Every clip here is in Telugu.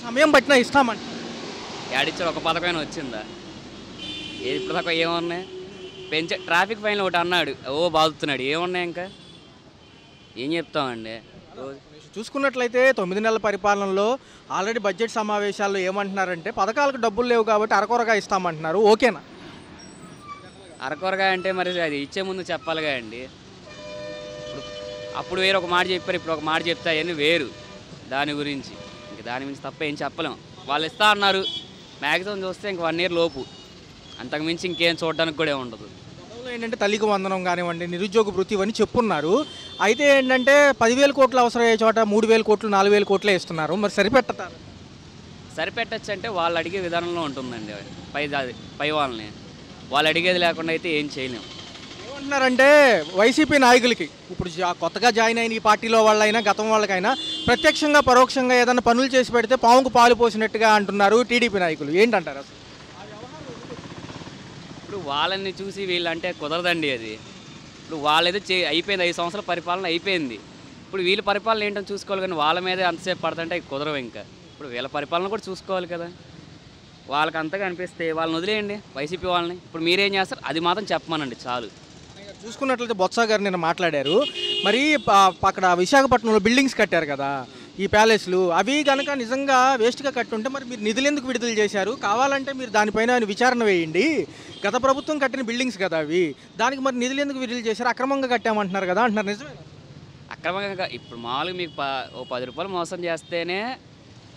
సమయం పట్టినా ఇస్తామంట. యాడిచ్చారు ఒక పథకమైన వచ్చిందా? ఏది ఇప్పుడు దాకా ఏమున్నాయి? ట్రాఫిక్ ఫైన్ ఒకటి అన్నాడు, బాదుతున్నాడు. ఏమున్నాయి ఇంకా? ఏం చెప్తామండి? చూసుకున్నట్లయితే 9 నెలల పరిపాలనలో ఆల్రెడీ బడ్జెట్ సమావేశాల్లో ఏమంటున్నారంటే పథకాలకు డబ్బులు లేవు కాబట్టి అరకొరగా ఇస్తామంటున్నారు. ఓకేనా? అరకొరగా అంటే మరి అది ఇచ్చే ముందు చెప్పాలిగా అండి. ఇప్పుడు అప్పుడు వేరు ఒక మాట చెప్పారు, ఇప్పుడు ఒక మాట చెప్తా అవన్నీ వేరు. దాని గురించి ఇంక దాని గురించి తప్ప ఏం చెప్పలేం. వాళ్ళు ఇస్తా అన్నారు, మ్యాక్సిమం చూస్తే ఇంక 1 year లోపు, అంతకుమించి ఇంకేం చూడడానికి కూడా ఉండదు. ఏంటంటే తల్లికి వందనం కానివ్వండి, నిరుద్యోగ వృత్తి ఇవన్నీ చెప్పున్నారు. అయితే ఏంటంటే 10,000 కోట్లు అవసరమయ్యే చోట 3,000 కోట్లు 4,000 కోట్లే ఇస్తున్నారు. మరి సరిపెట్టతారు? సరిపెట్టచ్చు అంటే వాళ్ళు అడిగే విధానంలో ఉంటుందండి. పై వాళ్ళని వాళ్ళు అడిగేది లేకుండా అయితే ఏం చేయలేము. ఏమంటున్నారంటే వైసీపీ నాయకులకి ఇప్పుడు కొత్తగా జాయిన్ అయిన ఈ పార్టీలో వాళ్ళైనా గతం వాళ్ళకైనా ప్రత్యక్షంగా పరోక్షంగా ఏదైనా పనులు చేసి పెడితే పాముకు పాలు పోసినట్టుగా అంటున్నారు టీడీపీ నాయకులు. ఏంటంటారు అసలు? ఇప్పుడు వాళ్ళని చూసి వీళ్ళంటే కుదరదండి అది. ఇప్పుడు వాళ్ళైతే అయిపోయింది, 5 సంవత్సరాల పరిపాలన అయిపోయింది. ఇప్పుడు వీళ్ళ పరిపాలన ఏంటని చూసుకోవాలి, కానీ వాళ్ళ మీదే అంతసేపు పడుతుంటే అవి కుదరవు. ఇంకా ఇప్పుడు వీళ్ళ పరిపాలన కూడా చూసుకోవాలి కదా. వాళ్ళకి అంతగా అనిపిస్తే వాళ్ళని వదిలేయండి, వైసీపీ వాళ్ళని. ఇప్పుడు మీరేం చేస్తారు అది మాత్రం చెప్పమనండి చాలు. చూసుకున్నట్లయితే బొత్స గారు నిన్న మాట్లాడారు. మరి అక్కడ విశాఖపట్నంలో బిల్డింగ్స్ కట్టారు కదా, ఈ ప్యాలెస్లు, అవి కనుక నిజంగా వేస్ట్గా కట్టుంటే మరి మీరు నిధులు ఎందుకు విడుదల చేశారు? కావాలంటే మీరు దానిపైన విచారణ వేయండి. గత ప్రభుత్వం కట్టిన బిల్డింగ్స్ కదా అవి, దానికి మరి నిధులు ఎందుకు విడుదల చేశారు? అక్రమంగా కట్టామంటున్నారు కదా అంటున్నారు. నిజమే? అక్రమంగా ఇప్పుడు మామూలుగా మీకు ఓ 10 రూపాయలు మోసం చేస్తేనే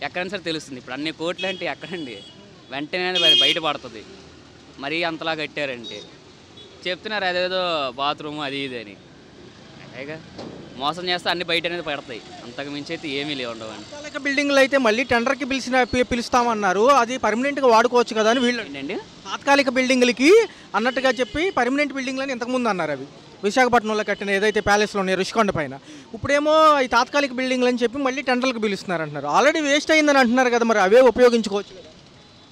ఎక్కడైనా సరే తెలుస్తుంది. ఇప్పుడు అన్ని కోట్లు అంటే ఎక్కడండి, వెంటనే బయటపడుతుంది. మరీ అంతలా కట్టారంటే చెప్తున్నారు అదేదో బాత్రూమ్ అది ఇది అని. అంతేగా మోసం చేస్తే అన్ని బయట అనేది పడతాయి, అంతకు మించి అయితే ఏమీ ఉండవండి. తాత్కాలిక బిల్డింగ్లు అయితే మళ్ళీ టెండర్కి పిలుస్తామన్నారు, అది పర్మనెంట్గా వాడుకోవచ్చు కదా అని వీళ్ళు. ఏంటండి తాత్కాలిక బిల్డింగ్లకి అన్నట్టుగా చెప్పి పర్మనెంట్ బిల్డింగ్లని ఇంతకుముందు అన్నారు. అవి విశాఖపట్నంలో కట్టిన ఏదైతే ప్యాలెస్లో ఉన్నాయో రుషికొండ పైన, ఇప్పుడేమో ఈ తాత్కాలిక బిల్డింగ్లు అని చెప్పి మళ్ళీ టెండర్లకు పిలుస్తున్నారు అంటున్నారు. ఆల్రెడీ వేస్ట్ అయిందని అంటున్నారు కదా, మరి అవే ఉపయోగించుకోవచ్చు కదా.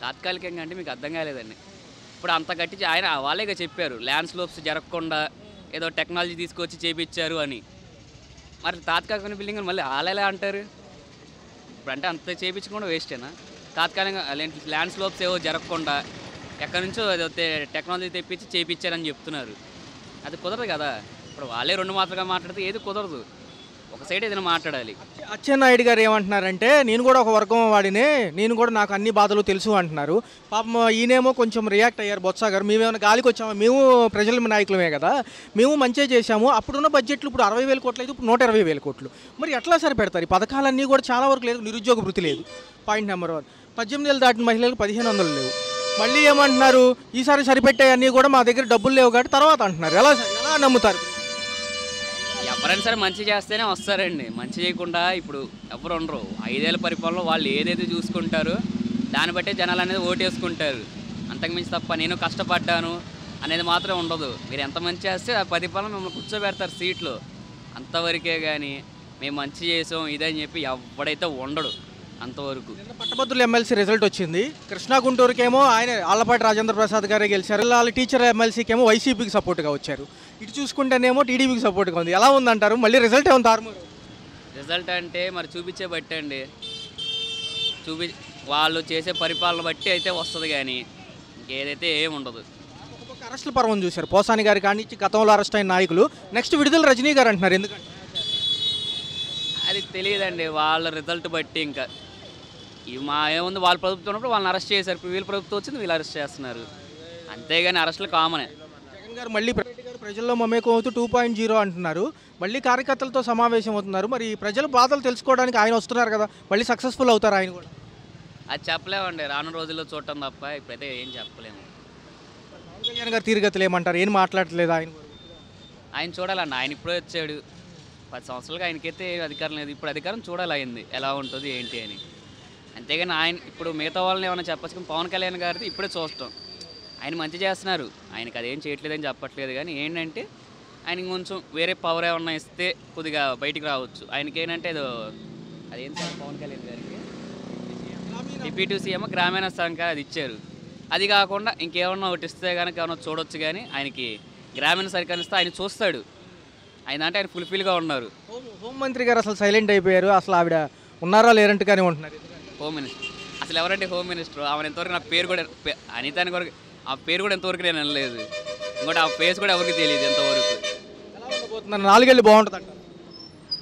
తాత్కాలికంగా అంటే మీకు అర్థం కాలేదండి. ఇప్పుడు అంత కట్టించి ఆయన వాళ్ళేగా చెప్పారు ల్యాండ్ స్లోప్స్ జరగకుండా ఏదో టెక్నాలజీ తీసుకొచ్చి చేపించారు అని. మరి తాత్కాలిక బిల్డింగ్ మళ్ళీ వాళ్ళే అంటారు. ఇప్పుడు అంటే అంత చేయించకుండా వేస్టేనా? తాత్కాలికంగా ల్యాండ్ స్లోప్స్ ఏవో జరగకుండా ఎక్కడి నుంచో ఏదో టెక్నాలజీ తెప్పించి చేయించారని చెప్తున్నారు. అది కుదరదు కదా. ఇప్పుడు వాళ్ళే రెండు మాటలుగా మాట్లాడితే ఏది కుదరదు, ఒక సైడ్ ఏదైనా మాట్లాడాలి. అచ్చెన్నాయుడు గారు ఏమంటున్నారంటే నేను కూడా ఒక వర్గం వాడినే, నేను కూడా నాకు అన్ని బాధలు తెలుసు అంటున్నారు. పాపం ఈయనేమో కొంచెం రియాక్ట్ అయ్యారు బొత్స గారు. మేమేమైనా గాలికి వచ్చామా? మేము ప్రజల నాయకులమే కదా, మేము మంచిగా చేశాము. అప్పుడున్న బడ్జెట్లు ఇప్పుడు 60,000 కోట్లు అయితే ఇప్పుడు 120,000 కోట్లు. మరి ఎట్లా సరిపెడతారు? ఈ పథకాలన్నీ కూడా చాలా వరకు లేదు. నిరుద్యోగ వృత్తి లేదు, పాయింట్ నెంబర్ 1. 18 ఏళ్ళు దాటిన మహిళలకు 1,500 లేవు. మళ్ళీ ఏమంటున్నారు, ఈసారి సరిపెట్టే అన్నీ కూడా మా దగ్గర డబ్బులు లేవు కాబట్టి తర్వాత అంటున్నారు. ఎలా నమ్ముతారు? ఎవరైనా సరే మంచి చేస్తేనే వస్తారండి, మంచి చేయకుండా ఇప్పుడు ఎవరు ఉండరు. 5 ఏళ్ళ పరిపాలనలో వాళ్ళు ఏదైతే చూసుకుంటారో దాన్ని బట్టే జనాలు అనేది ఓటేసుకుంటారు. అంతకుమించి తప్ప నేను కష్టపడ్డాను అనేది మాత్రం ఉండదు. మీరు ఎంత మంచి చేస్తే ఆ పరిపాలన మిమ్మల్ని కూర్చోబెడతారు సీట్లో, అంతవరకే. కానీ మేము మంచి చేసాం ఇదని చెప్పి ఎవడైతే ఉండడు అంతవరకు. పట్టభద్రుల ఎమ్మెల్సీ రిజల్ట్ వచ్చింది. కృష్ణా గుంటూరుకేమో ఆయన ఆళ్లపాటి రాజేంద్ర ప్రసాద్ గారే గెలిచారు. వాళ్ళ టీచర్ ఎమ్మెల్సీకేమో వైసీపీకి సపోర్ట్గా వచ్చారు. ఇటు చూసుకుంటేనేమో టీడీపీకి సపోర్ట్గా ఉంది. ఎలా ఉందంటారు? మళ్ళీ రిజల్ట్ ఏమో తారుమారు. రిజల్ట్ అంటే మరి చూపించే బట్టి అండి, వాళ్ళు చేసే పరిపాలన బట్టి అయితే వస్తుంది, కానీ ఇంకేదైతే ఏమి ఉండదు. ఒక్కొక్క అరెస్టుల పర్వం చూశారు. పోసాని గారి కానీ గతంలో అరెస్ట్ అయిన నాయకులు. నెక్స్ట్ విడుదల రజనీ గారు అంటున్నారు. ఎందుకంటే అది తెలియదండి, వాళ్ళ రిజల్ట్ బట్టి. ఇంకా మా ఏముంది, వాళ్ళ ప్రభుత్వం ఉన్నప్పుడు వాళ్ళని అరెస్ట్ చేశారు, ఇప్పుడు వీళ్ళ ప్రభుత్వం వచ్చింది వీళ్ళు అరెస్ట్ చేస్తున్నారు, అంతేగాని అరెస్టులు కామనే. జగన్ గారు మళ్ళీ ప్రజల్లో మమేకం అవుతూ 2.0 అంటున్నారు. మళ్ళీ కార్యకర్తలతో సమావేశం అవుతున్నారు. మరి ప్రజల బాధలు తెలుసుకోవడానికి ఆయన వస్తున్నారు కదా, మళ్ళీ సక్సెస్ఫుల్ అవుతారు ఆయన కూడా? అది చెప్పలేమండి, రాను రోజుల్లో చూడటం తప్ప ఇప్పుడైతే ఏం చెప్పలేము. పవన్ కళ్యాణ్ గారు తీరుగతులు ఏమంటారు? ఏం మాట్లాడట్లేదు ఆయన? ఆయన చూడాలండి, ఆయన ఇప్పుడే వచ్చాడు, 10 సంవత్సరాలుగా ఆయనకైతే అధికారం లేదు. ఇప్పుడు అధికారం చూడాలి అయింది ఎలా ఉంటుంది ఏంటి అని, అంతేగాని ఆయన ఇప్పుడు మిగతా వాళ్ళని ఏమైనా చెప్పచ్చు. పవన్ కళ్యాణ్ గారిది ఇప్పుడే చూస్తాం, ఆయన మంచి చేస్తున్నారు, ఆయనకి అదేం చేయట్లేదని చెప్పట్లేదు. కానీ ఏంటంటే ఆయనకి కొంచెం వేరే పవర్ ఏమన్నా ఇస్తే కొద్దిగా బయటికి రావచ్చు. ఆయనకి ఏంటంటే అదేం సార్ పవన్ కళ్యాణ్ గారికి డిప్యూటీ సీఎం గ్రామీణ సంఘ అది ఇచ్చారు. అది కాకుండా ఇంకేమన్నా ఒకటి ఇస్తే కనుక ఏమన్నా చూడొచ్చు. కానీ ఆయనకి గ్రామీణ సర్కార్ ఇస్తే ఆయన చూస్తాడు, ఆయన అంటే ఆయన ఫుల్ఫిల్గా ఉన్నారు. హోంమంత్రి గారు అసలు సైలెంట్ అయిపోయారు. అసలు ఆవిడ ఉన్నారా లేరంటగానే ఉంటున్నారు. Home minister. అసలు ఎవరంటే హోమ్ మినిస్టర్? ఆమె ఎంతవరకు నా పేరు కూడా అనితాని వరకు ఆ పేరు కూడా ఎంతవరకు నేను అనలేదు. ఇంకోటి ఆ ఫేస్ కూడా ఎవరికి తెలియదు ఎంతవరకు. ఎలా ఉండబోతున్నారు? 4 ఏళ్ళు బాగుంటుంది అంటారు.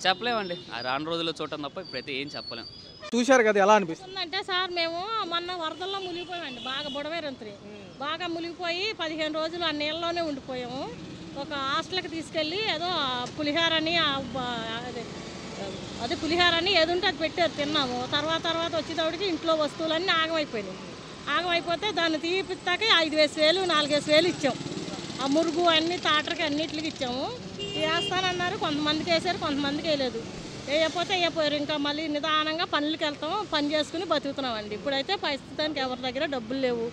చెప్పలేమండి, ఆ రాను రోజుల్లో చూడటం తప్ప ఇప్పుడైతే ఏం చెప్పలేం. చూశారు కదా, ఎలా అనిపిస్తుంది? అంటే సార్ మేము మొన్న వరదల్లో మునిగిపోయామండి, బాగా బుడవేరంత్రి బాగా మునిగిపోయి 15 రోజులు ఆ నీళ్ళలోనే ఉండిపోయాము. ఒక హాస్టల్కి తీసుకెళ్ళి ఏదో పులిహారని అదే పులిహారని ఏది ఉంటే అది పెట్టారు, తిన్నాము. తర్వాత వచ్చేటప్పటికి ఇంట్లో వస్తువులన్నీ ఆగమైపోయినాయి. ఆగమైపోతే దాన్ని తీపిస్తాకే 5,000 4,000 ఇచ్చాం. ఆ మురుగు అన్ని తాటరకి అన్నిటికి ఇచ్చాము. వేస్తానన్నారు, కొంతమందికి వేసారు, కొంతమందికి వేయలేదు. వేయకపోతే వేయపోయారు. ఇంకా మళ్ళీ నిదానంగా పనులకి వెళ్తాం, పని చేసుకుని బతుకుతున్నామండి. ఇప్పుడైతే ప్రస్తుతానికి ఎవరి దగ్గర డబ్బులు లేవు.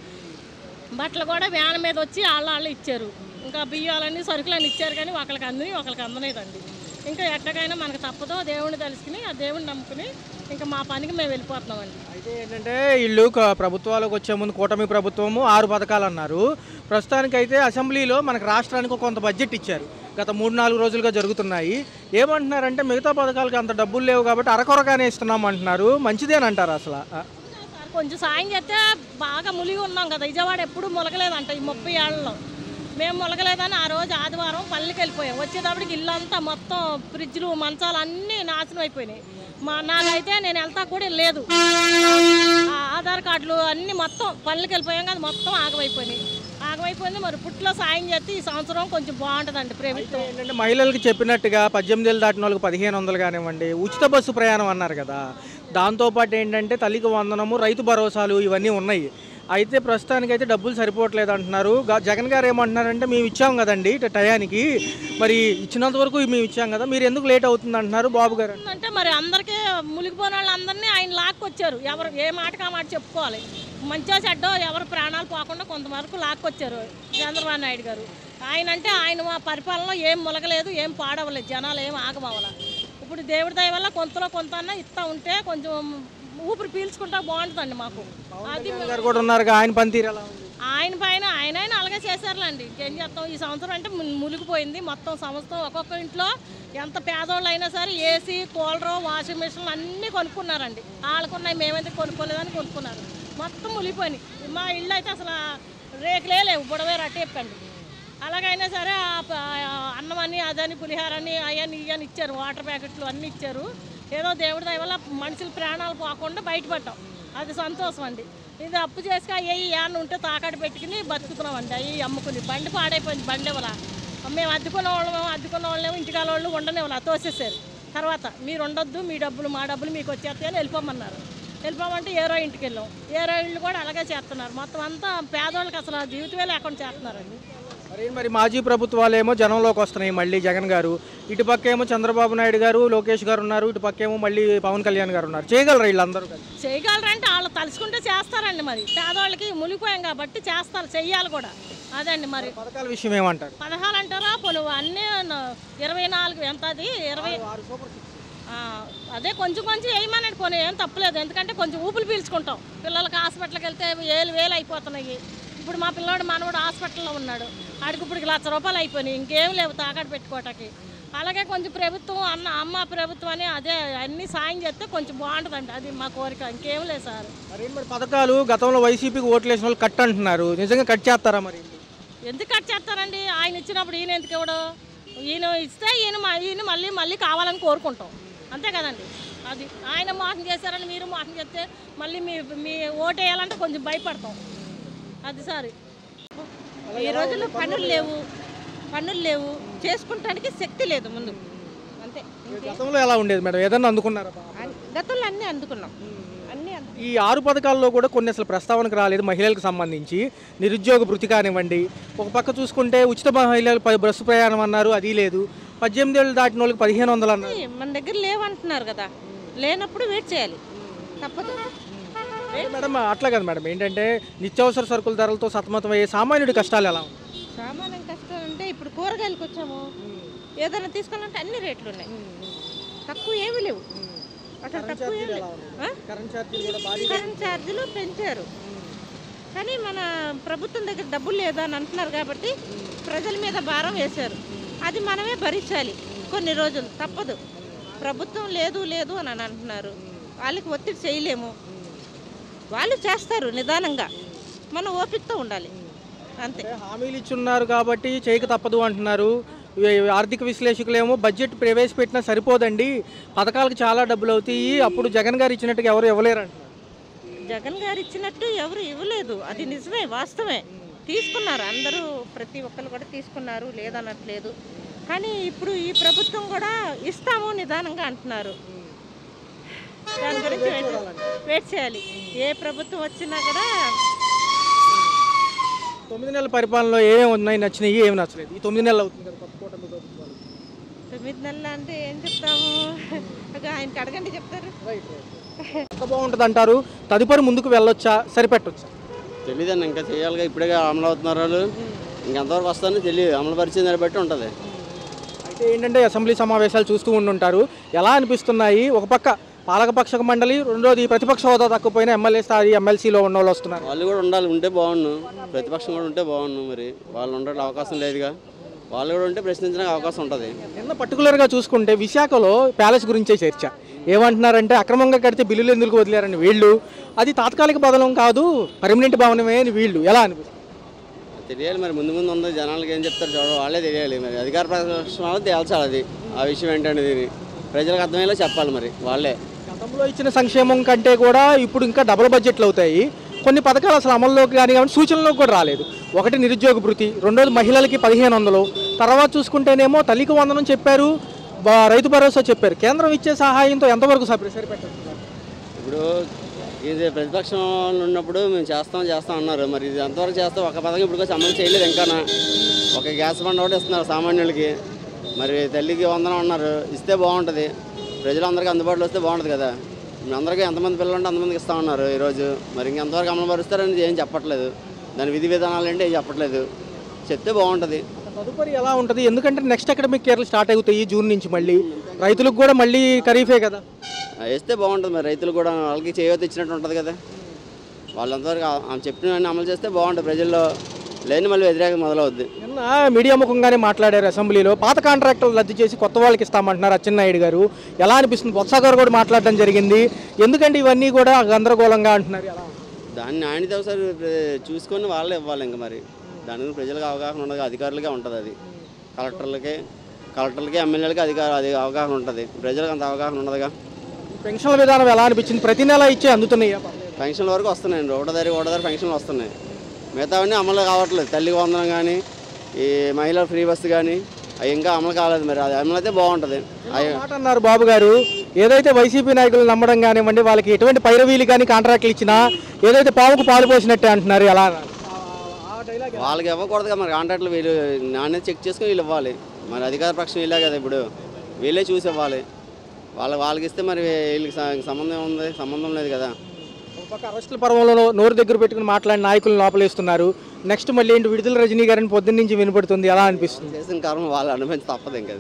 బట్టలు కూడా వ్యాన్ మీద వచ్చి వాళ్ళు ఇచ్చారు. ఇంకా బియ్యాలన్నీ సరుకులన్నీ ఇచ్చారు, కానీ ఒకరికి అందలేదండి. ఇంకా ఎట్టకైనా మనకు తప్పదో దేవుడిని తెలుసుకుని ఆ దేవుడిని నమ్ముకుని ఇంకా మా పనికి మేము వెళ్ళిపోతున్నామండి. అయితే ఏంటంటే వీళ్ళు ప్రభుత్వాలకు వచ్చే ముందు కూటమి ప్రభుత్వము 6 పథకాలు అన్నారు. ప్రస్తుతానికైతే అసెంబ్లీలో మనకు రాష్ట్రానికి కొంత బడ్జెట్ ఇచ్చారు. గత 3-4 రోజులుగా జరుగుతున్నాయి. ఏమంటున్నారంటే మిగతా పథకాలకి అంత డబ్బులు లేవు కాబట్టి అరకొరగానే ఇస్తున్నాం అంటున్నారు. మంచిదేనంటారు అసలు? కొంచెం సాయం చేస్తే బాగా మునిగి ఉన్నాం కదా, విజయవాడ ఎప్పుడు ములగలేదంట ఈ 30 ఏళ్లలో. మేము ములగలేదని ఆ రోజు ఆదివారం పల్లెకి వెళ్ళిపోయాం. వచ్చేటప్పటికి ఇల్లంతా మొత్తం ఫ్రిడ్జ్లు మంచాలు అన్నీ నాశనం అయిపోయినాయి. నాకైతే నేను వెళ్తా కూడా లేదు. ఆధార్ కార్డులు అన్నీ మొత్తం పల్లెకి వెళ్ళిపోయాం కదా, మొత్తం ఆగమైపోయింది. మరి పుట్లో సాయం చేస్తే ఈ సంవత్సరం కొంచెం బాగుంటుందండి ప్రభుత్వం. ఏంటంటే మహిళలకు చెప్పినట్టుగా 18 ఏళ్ళు దాటిన వాళ్ళకి 1,500 కానివ్వండి, ఉచిత బస్సు ప్రయాణం అన్నారు కదా. దాంతోపాటు ఏంటంటే తల్లికి వందనము, రైతు భరోసాలు ఇవన్నీ ఉన్నాయి. అయితే ప్రస్తుతానికైతే డబ్బులు సరిపోవట్లేదు అంటున్నారు. జగన్ గారు ఏమంటున్నారంటే మేము ఇచ్చాం కదండి టయానికి, మరి ఇచ్చినంత వరకు మేము ఇచ్చాం కదా, మీరు ఎందుకు లేట్ అవుతుంది అంటున్నారు బాబు గారు. అంటే మరి అందరికీ మునిగిపోయిన వాళ్ళందరినీ ఆయన లాక్కొచ్చారు. ఎవరు ఏ మాటకి ఆ మాట చెప్పుకోవాలి. మంచిగా చెడ్డో ఎవరు ప్రాణాలు పోకుండా కొంతవరకు లాక్కొచ్చారు చంద్రబాబు నాయుడు గారు. ఆయన పరిపాలనలో ఏం ములగలేదు, ఏం పాడవలేదు, జనాలు ఏం ఆగమవ్వాలి. ఇప్పుడు దేవుడి దయ వల్ల కొంతలో కొంత ఇస్తా ఉంటే కొంచెం ఊపిరి పీల్చుకుంటా బాగుంటుందండి మాకు. అది కూడా ఉన్నారు, ఆయన పనితీరు ఎలా ఉంది? ఆయన పైన ఆయన అలాగే చేశారులేండి. ఇంకేం చేస్తాం, ఈ సంవత్సరం అంటే మునిగిపోయింది మొత్తం సంవత్సరం. ఒక్కొక్క ఇంట్లో ఎంత పేదోళ్ళు అయినా సరే ఏసీ, కూలరు, వాషింగ్ మిషన్లు అన్నీ కొనుక్కున్నారండి. వాళ్ళకున్నాయి, మేమైతే కొనుక్కోలేదని కొనుక్కున్నారు. మొత్తం మునిగిపోయినాయి. మా ఇల్లు అయితే అసలు రేకులే లేవు, బుడవేరు అట్టేప్పండి. అలాగైనా సరే అన్నం అని అదని పులిహారని అవన్నీ ఇవన్నీ ఇచ్చారు, వాటర్ ప్యాకెట్లు అన్నీ ఇచ్చారు. ఏదో దేవుడి దయ వల్ల మనుషుల ప్రాణాలు పోకుండా బయటపడ్డాం, అది సంతోషం అండి. ఇది అప్పు చేసి అయ్యి ఏమన్నా ఉంటే తాకాడు పెట్టుకుని బతుకుతున్నామండి. అవి అమ్ముకుని బండి పాడైపోయింది, బండి ఇవ్వాల. మేము అద్దుకున్న వాళ్ళేమో ఇంటికాల వాళ్ళు ఉండనివ్వాల, తోసేసారు. తర్వాత మీరు ఉండొద్దు, మీ డబ్బులు మా డబ్బులు మీకు వచ్చేస్తాయని వెళ్ళిపోమన్నారు. వెళ్ళిపోమంటే ఏరో ఇంటికి వెళ్ళాం. ఏరో ఇళ్ళు కూడా అలాగే చేస్తున్నారు. మొత్తం అంతా పేదవాళ్ళకి అసలు జీవితమే లేకుండా చేస్తున్నారండి. మరి మాజీ ప్రభుత్వాలేమో జనంలోకి వస్తున్నాయి మళ్ళీ జగన్ గారు, ఇటుపక్క ఏమో చంద్రబాబు నాయుడు గారు, లోకేష్ గారు ఉన్నారు, ఇటుపక్క ఏమో మళ్ళీ పవన్ కళ్యాణ్ గారు ఉన్నారు. చేయగలరా వీళ్ళందరూ? చేయగలరంటే వాళ్ళు తలుచుకుంటే చేస్తారండి. మరి పేదవాళ్ళకి మునిగిపోయాం కాబట్టి చేస్తారు, చెయ్యాలి కూడా. అదండి మరి పథకాల విషయం ఏమంటారు? పథకాలు అంటారా పోను అన్నీ 24 ఎంత అది 20 అదే కొంచెం వేయమనండి పోనీ, ఏం తప్పలేదు. ఎందుకంటే కొంచెం ఊపిరి పీల్చుకుంటాం. పిల్లలకి హాస్పిటల్కి వెళ్తే 1,000 అయిపోతున్నాయి. ఇప్పుడు మా పిల్లోడు మనవడు హాస్పిటల్లో ఉన్నాడు, ఆడికి ఇప్పుడు ₹1,00,000 అయిపోయినాయి. ఇంకేం లేవు తాకట్టు పెట్టుకోవటానికి. అలాగే కొంచెం ప్రభుత్వం అమ్మ ప్రభుత్వం అని అదే అన్ని సాయం చేస్తే కొంచెం బాగుంటుందండి, అది మా కోరిక. ఇంకేం లేదు సార్. మరి పథకాలు గతంలో వైసీపీకి ఓట్లు వేసిన వాళ్ళు కట్ అంటున్నారు, నిజంగా కట్ చేస్తారా? మరి ఎందుకు కట్ చేస్తారండి? ఆయన ఇచ్చినప్పుడు ఈయన ఎందుకు ఇవ్వడు? ఈయన ఇస్తే ఈయన మళ్ళీ కావాలని కోరుకుంటాం, అంతే కదండి. అది ఆయన మోసం చేశారని మీరు మోసం చేస్తే మళ్ళీ మీ ఓటు వేయాలంటే కొంచెం భయపడతాం, అది సార్. ఈ రోజుల్లో పనులు లేవు, చేసుకుంటానికి శక్తి లేదు ముందు, అంతే. గతంలో ఎలా ఉండేది మేడం? ఏదన్నా అందుకున్నారా? గతంలో అన్నీ అందుకున్నాం. ఈ 6 పథకాల్లో కూడా కొన్ని అసలు ప్రస్తావనకు రాలేదు మహిళలకు సంబంధించి. నిరుద్యోగ భృతి కానివ్వండి, ఒక పక్క చూసుకుంటే ఉచిత మహిళలు బస్సు ప్రయాణం అన్నారు, అది లేదు. 18 ఏళ్ళు దాటిన వాళ్ళకి 1,500 అన్నారు. మన దగ్గర లేవంటున్నారు కదా, లేనప్పుడు వెయిట్ చేయాలి, తప్పదు మేడం. అట్లా కదా మేడం, ఏంటంటే నిత్యావసర సరుకుల ధరలతో సతమతమయ్యే సామాన్యుడి కష్టాలు ఎలా ఉన్నాయి? సామాన్యం కష్టాలు అంటే ఇప్పుడు కూరగాయలకు వచ్చాము, ఏదైనా తీసుకోవాలంటే అన్ని రేట్లు ఉన్నాయి, తక్కువ ఏమీ లేవు. అసలు తక్కువ ఏమి లేవు. కరెంట్ ఛార్జీలు పెంచారు, కానీ మన ప్రభుత్వం దగ్గర డబ్బులు లేదా అని అంటున్నారు కాబట్టి ప్రజల మీద భారం వేశారు. అది మనమే భరించాలి కొన్ని రోజులు, తప్పదు. ప్రభుత్వం లేదు అని అంటున్నారు, వాళ్ళకి ఒత్తిడి చేయలేము, వాళ్ళు చేస్తారు నిదానంగా, మనం ఓపికతో ఉండాలి అంతే. హామీలు ఇచ్చున్నారు కాబట్టి చేయక తప్పదు అంటున్నారు. ఆర్థిక విశ్లేషకులేమో బడ్జెట్ ప్రవేశపెట్టినా సరిపోదండి, పథకాలకు చాలా డబ్బులు అవుతాయి, అప్పుడు జగన్ గారు ఇచ్చినట్టుగా ఎవరు ఇవ్వలేరు అంటున్నారు. జగన్ గారు ఇచ్చినట్టు ఎవరు ఇవ్వలేదు, అది నిజమే, వాస్తవమే. తీసుకున్నారు అందరూ, ప్రతి ఒక్కరు కూడా తీసుకున్నారు, లేదనట్లేదు. కానీ ఇప్పుడు ఈ ప్రభుత్వం కూడా ఇస్తాము నిదానంగా అంటున్నారు. దాని గురించి వెయిట్ చేయాలి. ఏ ప్రభుత్వం వచ్చినా కూడా 9 నెలల పరిపాలనలో ఏమేమి ఉన్నాయి, నచ్చినాయి, ఏమి నచ్చలేదు? ఈ 9 నెలలు అవుతుంది కదా కొత్త కూటమి ప్రభుత్వాలు. 9 నెలలు అంటే ఏం చెప్తాము, ఆయనకి అడగండి చెప్తారు. ఎంత బాగుంటుంది అంటారు? తదుపరి ముందుకు వెళ్ళొచ్చా, సరిపెట్టొచ్చా? తెలియదండి, ఇంకా చేయాలిగా, ఇప్పుడే అమలు అవుతున్నారు వాళ్ళు, ఇంకెంతవరకు వస్తారని తెలియదు, అమలు పరిచయం బట్టి ఉంటుంది. అయితే ఏంటంటే అసెంబ్లీ సమావేశాలు చూస్తూ ఉండుంటారు, ఎలా అనిపిస్తున్నాయి? ఒక పక్క పాలకపక్ష మండలి, రెండోది ప్రతిపక్ష హోదా తక్కువపోయినా ఎమ్మెల్యే స్థాయి ఎమ్మెల్సీలో ఉన్న వాళ్ళు వస్తున్నారు. వాళ్ళు కూడా ఉండాలి, ఉంటే బాగుండు, ప్రతిపక్షం కూడా ఉంటే బాగుండు. మరి వాళ్ళు ఉండడానికి అవకాశం లేదుగా, వాళ్ళు కూడా ఉంటే ప్రశ్నించడానికి అవకాశం ఉంటుంది. నిన్న పర్టికులర్గా చూసుకుంటే విశాఖలో ప్యాలెస్ గురించే చర్చ. ఏమంటున్నారంటే అక్రమంగా కడితే బిల్లులు ఎందుకు వదిలేరని వీళ్ళు, అది తాత్కాలిక భవనం కాదు పర్మనెంట్ భవనమే అని వీళ్ళు. ఎలా అనిపిస్తుంది? తెలియాలి మరి, ముందు ముందు ఉంది, జనాలకి ఏం చెప్తారు చూడ, వాళ్ళే తెలియాలి. మరి అధికార ప్రతిపక్షం వాళ్ళు తేల్చాలి అది, ఆ విషయం ఏంటంటే దీన్ని ప్రజలకు అర్థమయ్యేలా చెప్పాలి. మరి వాళ్ళే గతంలో ఇచ్చిన సంక్షేమం కంటే కూడా ఇప్పుడు ఇంకా డబుల్ బడ్జెట్లు అవుతాయి. కొన్ని పథకాలు అసలు అమల్లోకి కానీ సూచనలోకి కూడా రాలేదు. ఒకటి నిరుద్యోగ భృతి, రెండోది మహిళలకి 1500, తర్వాత చూసుకుంటేనేమో తల్లికి వందనం చెప్పారు, రైతు భరోసా చెప్పారు. కేంద్రం ఇచ్చే సహాయంతో ఎంతవరకు సరిపెట్టారు? ఇప్పుడు ఇది ప్రతిపక్షం ఉన్నప్పుడు మేము చేస్తాం అన్నారు, మరి ఇది ఎంతవరకు చేస్తాం? ఒక పథకం ఇప్పుడు అమలు చేయలేదు ఇంకా. ఒక గ్యాస్ బండ్ ఒకటి ఇస్తున్నారు సామాన్యులకి, మరి తల్లికి వందనం అన్నారు, ఇస్తే బాగుంటుంది, ప్రజలందరికీ అందుబాటులో వస్తే బాగుంటుంది కదా. అందరికీ ఎంతమంది పిల్లలు ఉంటే అంతమందికి ఇస్తామన్నారు ఈరోజు, మరి ఇంకెంతవరకు అమలు పరుస్తారని ఏం చెప్పట్లేదు, దాని విధి విధానాలు ఏంటి ఏం చెప్పట్లేదు, చెప్తే బాగుంటుంది. తదుపరి ఎలా ఉంటుంది? ఎందుకంటే నెక్స్ట్ అకాడమిక్ ఇయర్లు స్టార్ట్ అవుతాయి జూన్ నుంచి, మళ్ళీ రైతులకు కూడా మళ్ళీ ఖరీఫే కదా, వేస్తే బాగుంటుంది. మరి రైతులు కూడా వాళ్ళకి చేయవత ఇచ్చినట్టు ఉంటుంది కదా, వాళ్ళంతవరకు చెప్పినవన్నీ అమలు చేస్తే బాగుంటుంది, ప్రజల్లో లేని మళ్ళీ వ్యతిరేకత మొదలవుద్ది. నిన్న మీడియా ముఖంగానే మాట్లాడారు అసెంబ్లీలో, పాత కాంట్రాక్టులు రద్దు చేసి కొత్త వాళ్ళకి ఇస్తామంటున్నారు అచ్చెన్నాయుడు గారు. ఎలా అనిపిస్తుంది? బొత్స గారు కూడా మాట్లాడడం జరిగింది, ఎందుకంటే ఇవన్నీ కూడా గందరగోళంగా అంటున్నారు. ఎలా దాన్ని నాణ్యత ఒకసారి చూసుకొని వాళ్ళే ఇవ్వాలి. ఇంకా మరి దాని గురించి ప్రజలకు అవగాహన ఉండదు, అధికారులకే ఉంటుంది. అది కలెక్టర్లకి ఎమ్మెల్యేలకి అవగాహన ఉంటుంది, ప్రజలకు అంత అవగాహన ఉండదుగా. పెన్షన్ల విధానం ఎలా అనిపించింది? ప్రతి నెల ఇచ్చే అందుతున్నాయి పెన్షన్ల వరకు వస్తున్నాయండి, ఒకటోదారి పెన్షన్లు వస్తున్నాయి, మిగతావన్నీ అమలు కావట్లేదు. తల్లికి వందనం కానీ, ఈ మహిళల ఫ్రీ బస్సు కానీ అవి ఇంకా అమలు కాలేదు. మరి అది అమలు అయితే బాగుంటుంది. మాట అన్నారు బాబు గారు, ఏదైతే వైసీపీ నాయకులు నమ్మడం కానివ్వండి, వాళ్ళకి ఎటువంటి పైరవీలు కానీ కాంట్రాక్ట్లు ఇచ్చినా ఏదైతే పావుకు పాలు పోసినట్టే అంటున్నారు. ఎలా వాళ్ళకి ఇవ్వకూడదుగా, మరి కాంట్రాక్ట్లు వీళ్ళు నాణ్యత చెక్ చేసుకుని వీళ్ళు ఇవ్వాలి. మరి అధికార పక్షం వీళ్ళే కదా, ఇప్పుడు వీళ్ళే చూసి ఇవ్వాలి. వాళ్ళకి ఇస్తే మరి వీళ్ళకి సంబంధం లేదు కదా. ఒక అరెస్టుల పర్వంలో నోరు దగ్గర పెట్టుకుని మాట్లాడిన నాయకులు లోపలేస్తున్నారు. నెక్స్ట్ మళ్ళీ ఏంటి, విడుదల రజనీ గారిని పొద్దున్న నుంచి వినపడుతుంది. ఎలా అనిపిస్తుంది? చేసిన కర్మ వాళ్ళు అనుభవించి తప్పదు, ఇంకా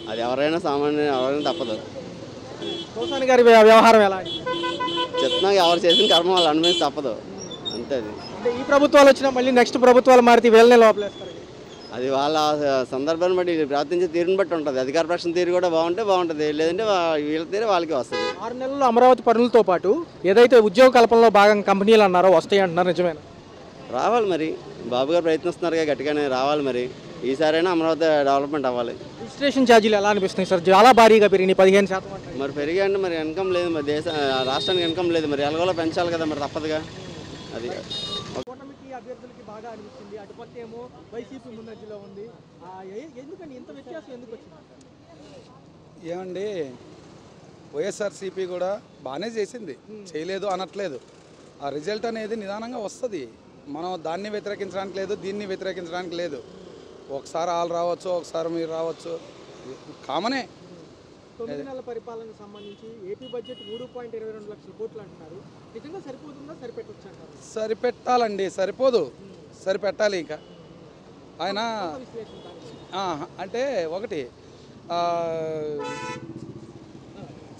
అది ఎవరైనా ఎవరైనా తప్పదు. కోసాని గారి వ్యవహారం ఎలా చెప్తున్నా, ఎవరు చేసిన కర్మ వాళ్ళు అనుభవించి తప్పదు, అంతే. అది అంటే ఈ ప్రభుత్వాలు వచ్చినా మళ్ళీ నెక్స్ట్ ప్రభుత్వాలు మారితే వీళ్ళనే లోపలేస్తారు. అది వాళ్ళ సందర్భాన్ని బట్టి, ప్రవర్తించే తీరుని బట్టి ఉంటుంది. అధికార పక్షం తీరు కూడా బాగుంటుంది, లేదంటే వీళ్ళ తీరు వాళ్ళకి వస్తుంది. 6 నెలల్లో అమరావతి పనులతో పాటు ఏదైతే ఉద్యోగ కల్పనలో భాగంగా కంపెనీలు అన్నారో వస్తాయి అంటున్నారు, నిజమేనా? రావాలి మరి, బాబు గారు ప్రయత్నిస్తున్నారు గట్టిగానే, రావాలి. మరి ఈసారైనా అమరావతి డెవలప్మెంట్ అవ్వాలి. రిజిస్ట్రేషన్ ఛార్జీలు ఎలా అనిపిస్తున్నాయి సార్? చాలా భారీగా పెరిగినాయి, 15%. మరి పెరిగాయంటే మరి ఇన్కమ్ లేదు, మరి రాష్ట్రానికి ఇన్కమ్ లేదు, మరి ఎలాగోలా పెంచాలి కదా, మరి తప్పదుగా. అది కూటమికి అభ్యర్థులకి బాగా అనిపించింది, అటుపక్క ఏమో వైసీపీ ముందంజలో ఉంది. ఎందుకని ఇంత వ్యత్యాసం ఎందుకు వచ్చింది? ఏమండి, వైఎస్ఆర్సీపీ కూడా బాగానే చేసింది, చేయలేదు అనట్లేదు. ఆ రిజల్ట్ అనేది నిదానంగా వస్తుంది. మనం దాన్ని వ్యతిరేకించడానికి లేదు, దీన్ని వ్యతిరేకించడానికి లేదు. ఒకసారి వాళ్ళు రావచ్చు, ఒకసారి మీరు రావచ్చు, కామనే. 9 నెలల పరిపాలనకు సంబంధించి ఏపీ బడ్జెట్ 3.22 లక్షల కోట్లు అంటున్నారు. నిజంగా సరిపోతుందా, సరిపెట్టొచ్చు అంటారు? సరిపెట్టాలండి, సరిపోదు, సరిపెట్టాలి. ఇంకా ఆయన అంటే ఒకటి,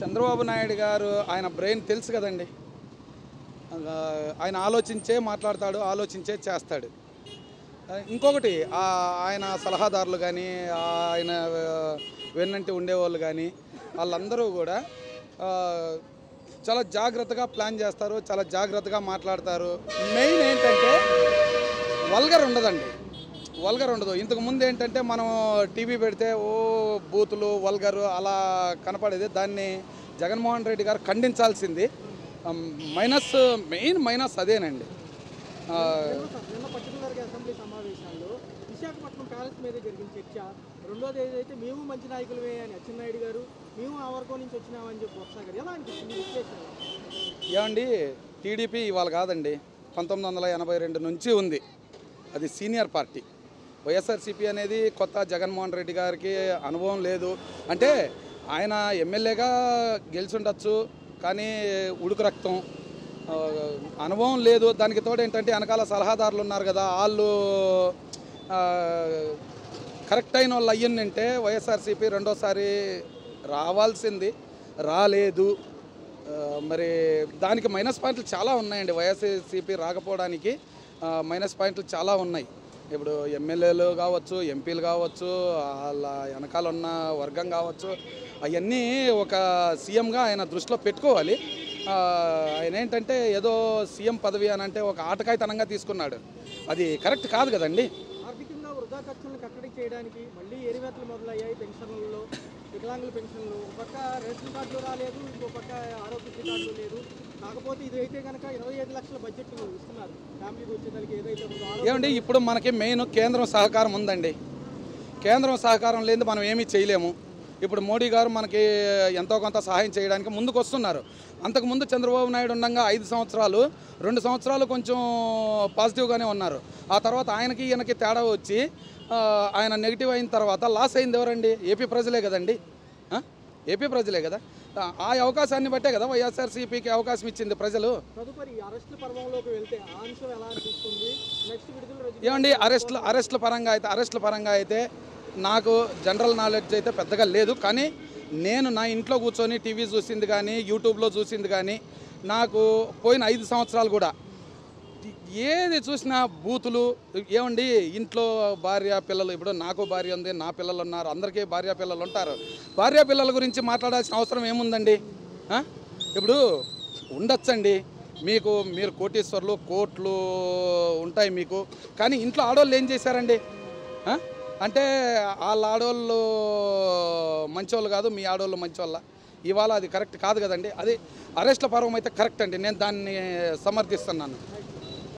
చంద్రబాబు నాయుడు గారు ఆయన బ్రెయిన్ తెలుసు కదండి, ఆయన ఆలోచించే మాట్లాడతాడు, ఆలోచించే చేస్తాడు. ఇంకొకటి, ఆయన సలహాదారులు కానీ, ఆయన వెన్నంటి ఉండేవాళ్ళు కానీ, వాళ్ళందరూ కూడా చాలా జాగ్రత్తగా ప్లాన్ చేస్తారు, చాలా జాగ్రత్తగా మాట్లాడతారు. మెయిన్ ఏంటంటే వల్గర్ ఉండదండి, వల్గర్ ఉండదు. ఇంతకు ముందు ఏంటంటే మనం టీవీ పెడితే ఓ బూతులు వల్గరు అలా కనపడేది. దాన్ని జగన్మోహన్ రెడ్డి గారు ఖండించాల్సింది. మెయిన్ మైనస్ అదేనండి. నిన్న పర్టికులర్గా అసెంబ్లీ సమావేశాల్లో విశాఖపట్నం ప్యాలెస్ మీద జరిగిన చర్చ. రెండోది ఏదైతే మేము మంచి నాయకులమే అని అచ్చెన్నాయుడు గారు, మేము ఆ వర్గం నుంచి వచ్చినామని చెప్పి బొత్స గారు, ఎలా అనిపిస్తుంది విశ్లేషణ? ఏమండి, టీడీపీ ఇవాళ కాదండి, 1982 నుంచి ఉంది. అది సీనియర్ పార్టీ. వైఎస్ఆర్సీపీ అనేది కొత్త. జగన్మోహన్ రెడ్డి గారికి అనుభవం లేదు. అంటే ఆయన ఎమ్మెల్యేగా గెలిచుండొచ్చు, కానీ ఉడుకు రక్తం, అనుభవం లేదు. దానికి తోడు ఏంటంటే వెనకాల సలహాదారులు ఉన్నారు కదా, వాళ్ళు కరెక్ట్ అయిన వాళ్ళు అయ్యిందంటే వైఎస్ఆర్సీపీ రెండోసారి రావాల్సింది, రాలేదు. మరి దానికి మైనస్ పాయింట్లు చాలా ఉన్నాయండి. వైఎస్ఆర్సీపీ రాకపోవడానికి మైనస్ పాయింట్లు చాలా ఉన్నాయి. ఇప్పుడు ఎమ్మెల్యేలు కావచ్చు, ఎంపీలు కావచ్చు, వాళ్ళ వెనకాల ఉన్న వర్గం కావచ్చు, అవన్నీ ఒక సీఎంగా ఆయన దృష్టిలో పెట్టుకోవాలి. ఆయన ఏంటంటే ఏదో సీఎం పదవి అని అంటే ఒక ఆటకాయితనంగా తీసుకున్నాడు. అది కరెక్ట్ కాదు కదండి. ఆర్థికంగా వృధా ఖర్చులను కట్టడి చేయడానికి మళ్ళీ ఎరివేతలు మొదలయ్యాయి. పెన్షన్లలో, వికలాంగుల పెన్షన్లు, ఒక పక్క రేషన్ కార్డులు రాలేదు, ఇంకో పక్క ఆరోగ్యశ్రీ కార్డులు లేదు. కాకపోతే ఇది అయితే కనుక 25 లక్షల బడ్జెట్ ఇస్తున్నారు ఫ్యామిలీకి వచ్చేదానికి. ఏదైతే ఏమండి, ఇప్పుడు మనకి మెయిన్ కేంద్రం సహకారం ఉందండి. కేంద్రం సహకారం లేని మనం ఏమీ చేయలేము. ఇప్పుడు మోడీ గారు మనకి ఎంతో కొంత సహాయం చేయడానికి ముందుకు వస్తున్నారు. అంతకుముందు చంద్రబాబు నాయుడు ఉండగా 5 సంవత్సరాలు, 2 సంవత్సరాలు కొంచెం పాజిటివ్గానే ఉన్నారు. ఆ తర్వాత ఆయనకి ఈయనకి తేడా వచ్చి ఆయన నెగిటివ్ అయిన తర్వాత లాస్ అయింది ఎవరండి? ఏపీ ప్రజలే కదండి. ఏపీ ప్రజలే కదా. ఆ అవకాశాన్ని బట్టే కదా వైఎస్ఆర్సీపీకి అవకాశం ఇచ్చింది ప్రజలు. తదుపరి అరెస్టుల పర్వంలోకి వెళ్తే ఆ అంశం ఎలా అనిపిస్తుంది? నెక్స్ట్ విడుదల ఏమండి, అరెస్టుల పరంగా అయితే నాకు జనరల్ నాలెడ్జ్ అయితే పెద్దగా లేదు. కానీ నేను నా ఇంట్లో కూర్చొని టీవీ చూసింది కానీ, యూట్యూబ్లో చూసింది కానీ, నాకు పోయిన 5 సంవత్సరాలు కూడా ఏది చూసినా బూతులు. ఏమండి, ఇంట్లో భార్య పిల్లలు, ఇప్పుడు నాకు భార్య ఉంది, నా పిల్లలు ఉన్నారు, అందరికీ భార్య పిల్లలు ఉంటారు. భార్య పిల్లల గురించి మాట్లాడాల్సిన అవసరం ఏముందండి? ఇప్పుడు ఉండొచ్చండి, మీరు కోటీశ్వర్లు, కోట్లు ఉంటాయి మీకు, కానీ ఇంట్లో ఆడవాళ్ళు ఏం చేశారండి? అంటే వాళ్ళ ఆడవాళ్ళు మంచోళ్ళు కాదు, మీ ఆడవాళ్ళు మంచోళ్ళ? ఇవాళ అది కరెక్ట్ కాదు కదండి. అది అరెస్ట్ల పర్వం అయితే కరెక్ట్ అండి, నేను దాన్ని సమర్థిస్తున్నాను.